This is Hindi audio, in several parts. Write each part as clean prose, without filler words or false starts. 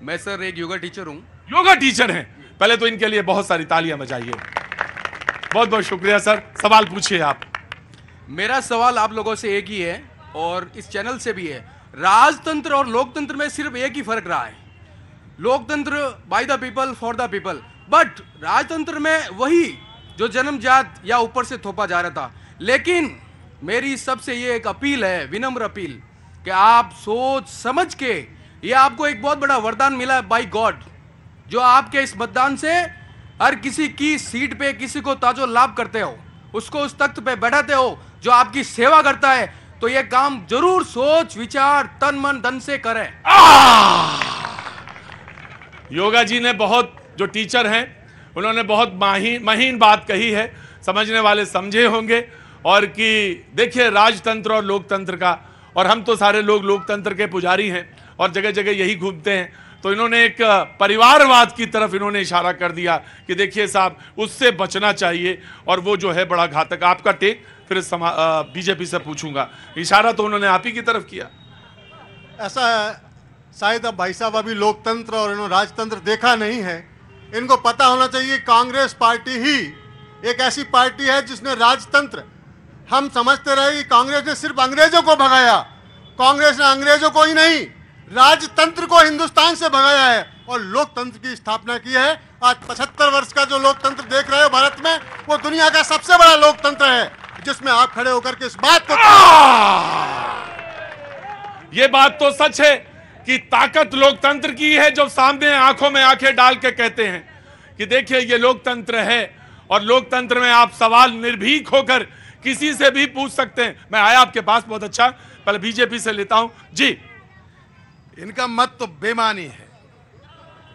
मैं सर एक योगा टीचर हूँ। योगा टीचर हैं, पहले तो इनके लिए बहुत सारी तालियां बजाइए। बहुत बहुत शुक्रिया सर। सवाल पूछिए आप। मेरा सवाल आप लोगों से एक ही है और इस चैनल से भी है। राजतंत्र और लोकतंत्र में सिर्फ एक ही फर्क रहा है, लोकतंत्र by the people for the people, but राजतंत्र में वही जो जन्मजात या ऊपर से थोपा जा रहा था। लेकिन मेरी सबसे ये एक अपील है, विनम्र अपील, कि आप सोच समझ के, ये आपको एक बहुत बड़ा वरदान मिला है बाय गॉड, जो आपके इस मतदान से हर किसी की सीट पे किसी को ताजो लाभ करते हो, उसको उस तख्त पे बैठाते हो जो आपकी सेवा करता है, तो ये काम जरूर सोच विचार तन मन धन से करें। योगा जी ने बहुत, जो टीचर हैं उन्होंने बहुत महीन बात कही है, समझने वाले समझे होंगे। और कि देखिए राजतंत्र और लोकतंत्र का, और हम तो सारे लोग लोकतंत्र के पुजारी हैं और जगह जगह यही घूमते हैं, तो इन्होंने एक परिवारवाद की तरफ इन्होंने इशारा कर दिया कि देखिए साहब उससे बचना चाहिए और वो जो है बड़ा घातक। आपका टेक फिर बीजेपी से पूछूंगा। इशारा तो उन्होंने आप ही की तरफ किया। ऐसा है, शायद अब भाई साहब अभी लोकतंत्र और इन्होंने राजतंत्र देखा नहीं है। इनको पता होना चाहिए कांग्रेस पार्टी ही एक ऐसी पार्टी है जिसने राजतंत्र, हम समझते रहे कि कांग्रेस ने सिर्फ अंग्रेजों को भगाया, कांग्रेस ने अंग्रेजों को ही नहीं राजतंत्र को हिंदुस्तान से भगाया है और लोकतंत्र की स्थापना की है। आज 75 वर्ष का जो लोकतंत्र देख रहे हो भारत में, वो दुनिया का सबसे बड़ा लोकतंत्र है, जिसमें आप खड़े होकर के इस बात को, ये बात तो सच है कि ताकत लोकतंत्र की है, जब सामने आंखों में आंखें डाल के कहते हैं कि देखिए ये लोकतंत्र है और लोकतंत्र में आप सवाल निर्भीक होकर किसी से भी पूछ सकते हैं। मैं आया आपके पास, बहुत अच्छा। पहले बीजेपी से लेता हूं जी। इनका मत तो बेमानी है,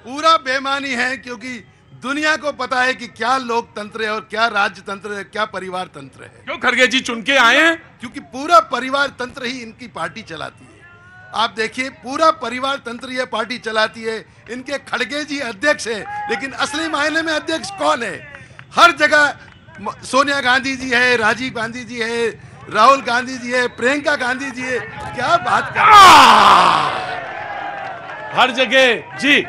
पूरा बेमानी है, क्योंकि दुनिया को पता है कि क्या लोकतंत्र है और क्या राजतंत्र है, क्या परिवार तंत्र है। क्यों खड़गे जी चुन के आए हैं? क्योंकि पूरा परिवार तंत्र ही इनकी पार्टी चलाती है। आप देखिए पूरा परिवार तंत्र ये पार्टी चलाती है। इनके खड़गे जी अध्यक्ष है, लेकिन असली मायने में अध्यक्ष कौन है? हर जगह सोनिया गांधी जी है, राजीव गांधी जी है, राहुल गांधी जी है, प्रियंका गांधी जी है। क्या बात कर हर जगह जी।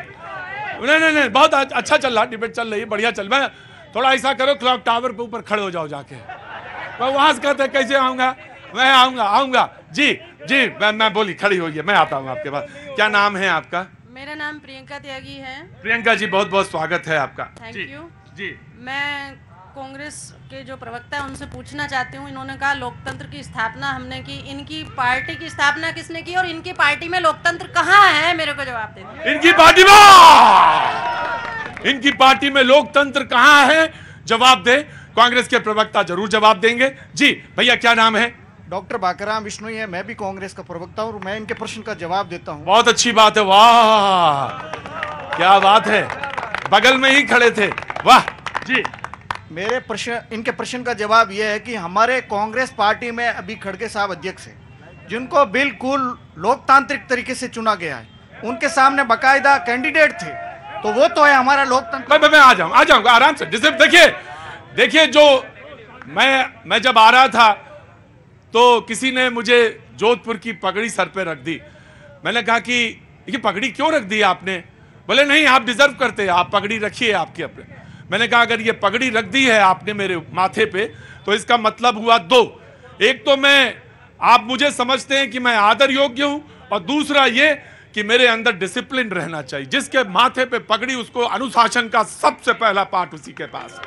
नहीं, बहुत अच्छा चल रहा, डिबेट चल रही है, बढ़िया चल। मैं थोड़ा ऐसा करो, क्लॉक टावर पे ऊपर खड़े हो जाओ जाके। मैं वहां से कहते कैसे आऊंगा? मैं आऊंगा जी। मैं बोली खड़ी होइए, मैं आता हूँ आपके पास। क्या नाम है आपका? मेरा नाम प्रियंका त्यागी है। प्रियंका जी बहुत बहुत स्वागत है आपका। थैंक यू जी। मैं कांग्रेस के जो प्रवक्ता है उनसे पूछना चाहती हूँ, इन्होंने कहा लोकतंत्र की स्थापना हमने की, इनकी पार्टी की स्थापना किसने की और इनकी पार्टी में लोकतंत्र कहाँ है? मेरे को जवाब दे। इनकी पार्टी में लोकतंत्र कहाँ है? जवाब दे। कांग्रेस के प्रवक्ता जरूर जवाब देंगे। जी भैया क्या नाम है? डॉक्टर बाकाराम विश्नोई है, मैं भी कांग्रेस का प्रवक्ता हूँ और मैं इनके प्रश्न का जवाब देता हूँ। बहुत अच्छी बात है, वाह क्या बात है, बगल में ही खड़े थे, वाह जी। मेरे प्रश्न, इनके प्रश्न का जवाब यह है कि हमारे कांग्रेस पार्टी में अभी खड़गे साहब अध्यक्ष हैं, जिनको बिल्कुल देखतांत्रिक तरीके से चुना गया है, उनके सामने बाकायदा कैंडिडेट थे, तो वो तो है हमारा लोकतंत्र। मैं आ जाऊंगा आराम से। जैसे देखिए जो मैं जब आ रहा था तो किसी ने मुझे जोधपुर की पगड़ी सर पे रख दी। मैंने कहा कि ये पगड़ी क्यों रख दी आपने? बोले नहीं आप डिजर्व करते, आप पगड़ी रखिए आपके अपने। मैंने कहा अगर ये पगड़ी रख दी है आपने मेरे माथे पे तो इसका मतलब हुआ दो, एक तो आप मुझे समझते हैं कि मैं आदर योग्य हूं, और दूसरा ये कि मेरे अंदर डिसिप्लिन रहना चाहिए। जिसके माथे पे पगड़ी उसको अनुशासन का सबसे पहला पाठ उसी के पास।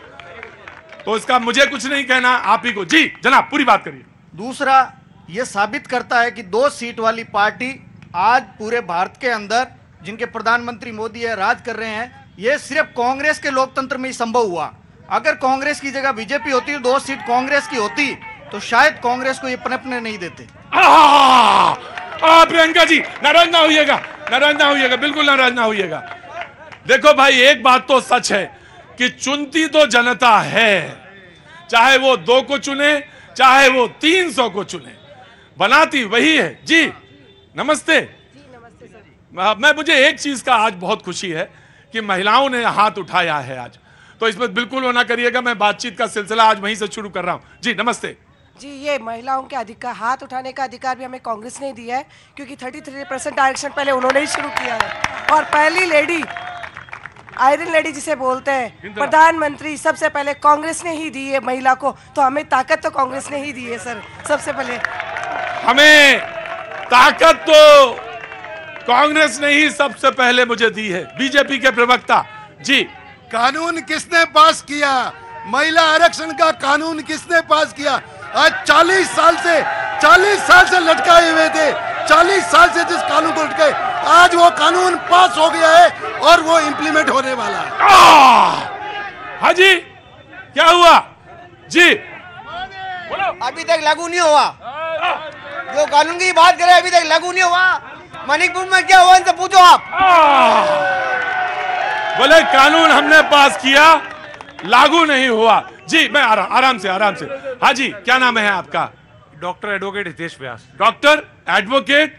तो इसका मुझे कुछ नहीं कहना, आप ही को। जी जनाब पूरी बात करिए। दूसरा ये साबित करता है कि 2 सीट वाली पार्टी आज पूरे भारत के अंदर, जिनके प्रधानमंत्री मोदी है, राज कर रहे हैं, ये सिर्फ कांग्रेस के लोकतंत्र में ही संभव हुआ। अगर कांग्रेस की जगह बीजेपी होती, 2 सीट कांग्रेस की होती, तो शायद कांग्रेस को ये पनपने नहीं देते। प्रियंका जी नाराज ना होइएगा, बिल्कुल नाराज ना होइएगा। देखो भाई एक बात तो सच है कि चुनती तो जनता है, चाहे वो 2 को चुने चाहे वो 300 को चुने, बनाती वही है। जी नमस्ते। मुझे एक चीज का आज बहुत खुशी है कि महिलाओं ने हाथ उठाया है आज, तो इसमें बिल्कुल वो ना करिएगा, मैं बातचीत का सिलसिला आज वहीं से शुरू कर रहा हूं। जी नमस्ते। जी, ये महिलाओं के अधिकार, हाथ उठाने का अधिकार भी हमें कांग्रेस ने दिया है, क्योंकि 33% आरक्षण पहले उन्होंने ही शुरू किया है। और पहली लेडी, आयरन लेडी जिसे बोलते हैं, प्रधानमंत्री सबसे पहले कांग्रेस ने ही दी है महिला को, तो हमें ताकत तो कांग्रेस ने ही दी है सर। सबसे पहले हमें ताकत तो कांग्रेस ने ही सबसे पहले मुझे दी है। बीजेपी के प्रवक्ता जी, कानून किसने पास किया? महिला आरक्षण का कानून किसने पास किया? आज 40 साल से लटकाए हुए थे, 40 साल से जिस कानून को लटकाए, आज वो कानून पास हो गया है और वो इंप्लीमेंट होने वाला है। हाँ जी, क्या हुआ जी? अभी तक लागू नहीं हुआ, जो कानून की बात करें अभी तक लागू नहीं हुआ। मणिपुर में क्या हुआ इनसे पूछो आप। बोले कानून हमने पास किया, लागू नहीं हुआ। जी, मैं आराम से। हाँ जी, क्या नाम है आपका? डॉक्टर एडवोकेट हितेश व्यास। डॉक्टर एडवोकेट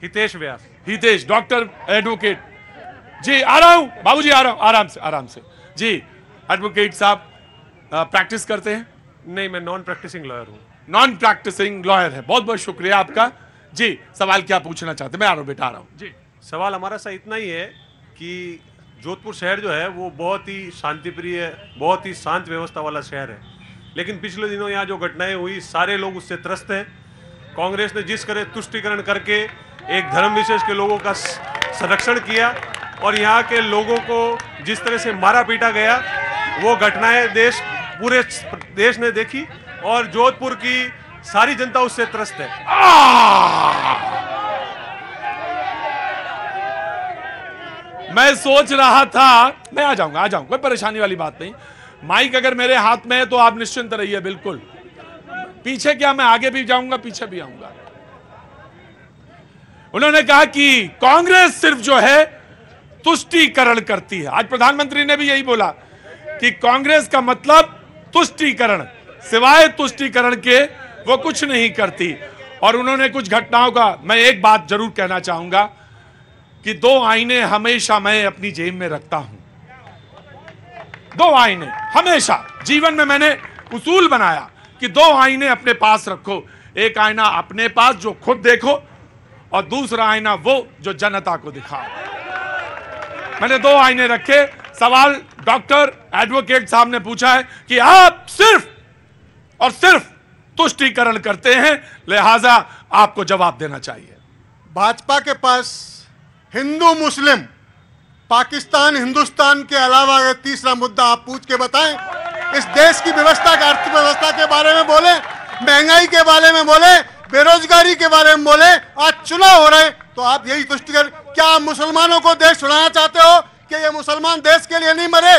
हितेश व्यास। हितेश, डॉक्टर एडवोकेट जी। आ रहा हूं बाबूजी, आ रहा हूं, आराम से जी। एडवोकेट साहब प्रैक्टिस करते हैं? नहीं, मैं नॉन प्रैक्टिसिंग लॉयर हूँ। नॉन प्रैक्टिसिंग लॉयर है, बहुत बहुत शुक्रिया आपका जी। सवाल क्या पूछना चाहते हैं? मैं आ रहा हूं बेटा, आ रहा हूं जी। सवाल हमारा सा इतना ही है कि जोधपुर शहर जो है वो बहुत ही शांतिप्रिय, बहुत ही शांत व्यवस्था वाला शहर है, लेकिन पिछले दिनों यहाँ जो घटनाएं हुई, सारे लोग उससे त्रस्त हैं। कांग्रेस ने जिस तरह तुष्टीकरण करके एक धर्म विशेष के लोगों का संरक्षण किया और यहाँ के लोगों को जिस तरह से मारा पीटा गया, वो घटनाएं पूरे देश ने देखी और जोधपुर की सारी जनता उससे त्रस्त है। मैं सोच रहा था, मैं आ जाऊंगा, कोई परेशानी वाली बात नहीं। माइक अगर मेरे हाथ में है तो आप निश्चिंत रहिए, बिल्कुल। पीछे क्या, मैं आगे भी जाऊंगा, पीछे भी आऊंगा। उन्होंने कहा कि कांग्रेस सिर्फ जो है तुष्टीकरण करती है। आज प्रधानमंत्री ने भी यही बोला कि कांग्रेस का मतलब तुष्टीकरण, सिवाय तुष्टीकरण के वो कुछ नहीं करती। और उन्होंने कुछ घटनाओं का, मैं एक बात जरूर कहना चाहूंगा कि 2 आईने हमेशा मैं अपनी जेब में रखता हूं। 2 आईने हमेशा जीवन में मैंने उसूल बनाया कि 2 आईने अपने पास रखो। एक आईना अपने पास जो खुद देखो, और दूसरा आईना वो जो जनता को दिखाओ। मैंने 2 आईने रखे। सवाल डॉक्टर एडवोकेट साहब ने पूछा है कि आप सिर्फ और सिर्फ तुष्टीकरण करते हैं, लिहाजा आपको जवाब देना चाहिए। भाजपा के पास हिंदू मुस्लिम, पाकिस्तान हिंदुस्तान के अलावा अगर तीसरा मुद्दा आप पूछ के बताएं, इस देश की व्यवस्था की, अर्थव्यवस्था के बारे में बोले, महंगाई के बारे में बोले, बेरोजगारी के बारे में बोले, आज चुनाव हो रहे तो आप यही तुष्टीकरण, क्या आप मुसलमानों को देश छुड़ाना चाहते हो कि ये मुसलमान देश के लिए नहीं मरे?